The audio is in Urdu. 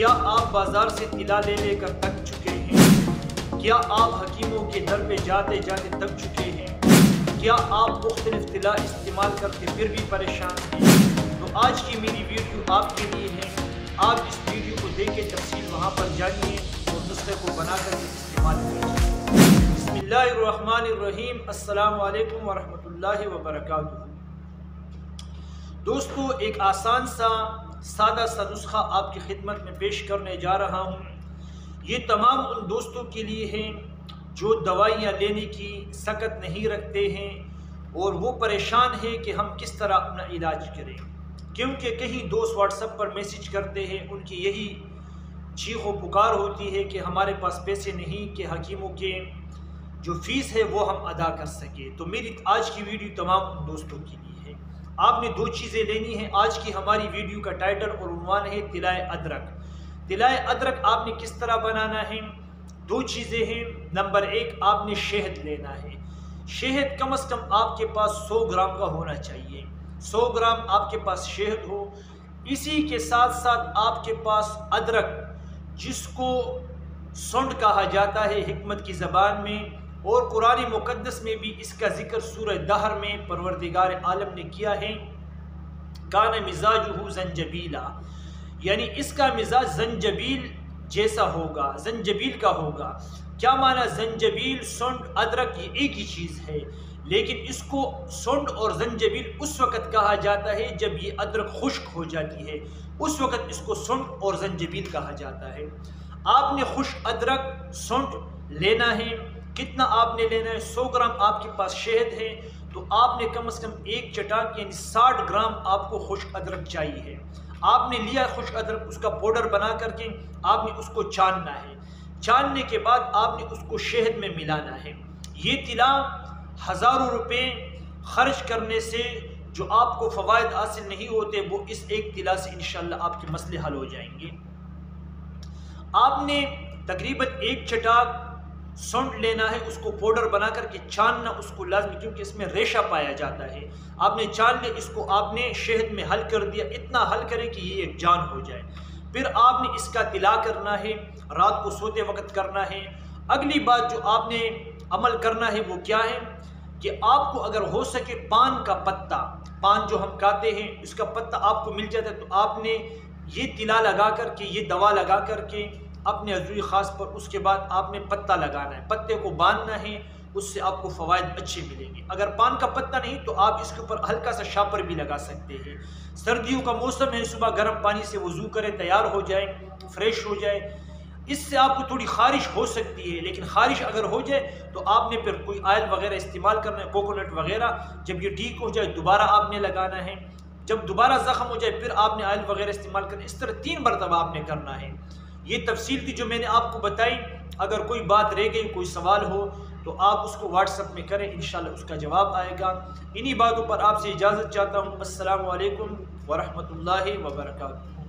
کیا آپ بازار سے طلا لے لے کر تک چکے ہیں؟ کیا آپ حکیموں کے در پہ جاتے جاتے تک چکے ہیں؟ کیا آپ مختلف طلا استعمال کرتے پھر بھی پریشان ہیں؟ تو آج کی میری ویڈیو آپ کے لیے ہے۔ آپ اس ویڈیو کو دیکھ کے تفصیل وہاں پر جانیے اور نسخے کو بنا کر استعمال کیجیے۔ بسم اللہ الرحمن الرحیم۔ السلام علیکم ورحمۃ اللہ وبرکاتہ۔ دوستو، ایک آسان سا سادہ سا نسخہ آپ کی خدمت میں پیش کرنے جا رہا ہوں۔ یہ تمام ان دوستوں کے لیے ہیں جو دوائیاں لینے کی سکت نہیں رکھتے ہیں اور وہ پریشان ہیں کہ ہم کس طرح اپنا علاج کریں، کیونکہ کہیں دوست واٹس ایپ پر میسج کرتے ہیں، ان کی یہی چیخ و پکار ہوتی ہے کہ ہمارے پاس پیسے نہیں کہ حکیموں کے جو فیس ہے وہ ہم ادا کر سکیں۔ تو میری آج کی ویڈیو تمام ان دوستوں کے لیے ہے۔ آپ نے دو چیزیں لینی ہیں۔ آج کی ہماری ویڈیو کا ٹائٹل اور عنوان ہے طلائے ادرک۔ طلائے ادرک آپ نے کس طرح بنانا ہے؟ دو چیزیں ہیں۔ نمبر ایک، آپ نے شہد لینا ہے۔ شہد کم از کم آپ کے پاس 100 گرام کا ہونا چاہیے۔ 100 گرام آپ کے پاس شہد ہو۔ اسی کے ساتھ ساتھ آپ کے پاس ادرک، جس کو سونڈ کہا جاتا ہے حکمت کی زبان میں، اور قرآن مقدس میں بھی اس کا ذکر سورہ دہر میں پروردگار عالم نے کیا ہے، کان مزاجہ زنجبیلا، یعنی اس کا مزاج زنجبیل جیسا ہوگا، زنجبیل کا ہوگا۔ کیا معنی؟ زنجبیل، سونڈ، ادرک یہ ایک ہی چیز ہے، لیکن اس کو سونڈ اور زنجبیل اس وقت کہا جاتا ہے جب یہ ادرک خشک ہو جاتی ہے، اس وقت اس کو سونڈ اور زنجبیل کہا جاتا ہے۔ آپ نے خشک ادرک، سونڈ لینا ہے۔ کتنا آپ نے لینا ہے؟ 100 گرام آپ کے پاس شہد ہے تو آپ نے کم از کم ایک چٹاک یعنی 60 گرام آپ کو خشک ادرک چاہیے۔ آپ نے لیا خشک ادرک، اس کا پاؤڈر بنا کر کے آپ نے اس کو چاننا ہے۔ چاننے کے بعد آپ نے اس کو شہد میں ملانا ہے۔ یہ طلا ہزاروں روپے خرچ کرنے سے جو آپ کو فوائد حاصل نہیں ہوتے، وہ اس ایک طلا سے انشاءاللہ آپ کے مسئلے حل ہو جائیں گے۔ آپ نے تقریباً ایک چٹاک سونڈ لینا ہے، اس کو پاؤڈر بنا کر کے چاننا اس کو لازمی، کیونکہ اس میں ریشہ پایا جاتا ہے۔ آپ نے چان لیا، اس کو آپ نے شہد میں حل کر دیا، اتنا حل کرے کہ یہ ایک جان ہو جائے۔ پھر آپ نے اس کا طلا کرنا ہے، رات کو سوتے وقت کرنا ہے۔ اگلی بات جو آپ نے عمل کرنا ہے وہ کیا ہے کہ آپ کو اگر ہو سکے پان کا پتا، پان جو ہم کھاتے ہیں اس کا پتا آپ کو مل جاتا ہے، تو آپ نے یہ طلا لگا کر کے، یہ دوا لگا کر کے اپنے عضوی خاص پر، اس کے بعد آپ نے پتا لگانا ہے، پتے کو باندھنا ہے، اس سے آپ کو فوائد اچھے ملیں گے۔ اگر پان کا پتا نہیں تو آپ اس کے اوپر ہلکا سا شاپر بھی لگا سکتے ہیں۔ سردیوں کا موسم ہے، صبح گرم پانی سے وضو کریں، تیار ہو جائے، فریش ہو جائے۔ اس سے آپ کو تھوڑی خارش ہو سکتی ہے، لیکن خارش اگر ہو جائے تو آپ نے پھر کوئی آئل وغیرہ استعمال کرنا ہے، کوکونٹ وغیرہ۔ جب یہ ٹھیک ہو جائے دوبارہ آپ نے لگانا ہے۔ جب دوبارہ زخم ہو جائے پھر آپ نے آئل وغیرہ استعمال کرنا ہے۔ اس طرح 3 مرتبہ آپ نے کرنا ہے۔ یہ تفصیل تھی جو میں نے آپ کو بتائی۔ اگر کوئی بات رہ گئی، کوئی سوال ہو تو آپ اس کو واٹس ایپ میں کریں، انشاءاللہ اس کا جواب آئے گا۔ انہی باتوں پر آپ سے اجازت چاہتا ہوں۔ السلام علیکم ورحمۃ اللہ وبرکاتہ۔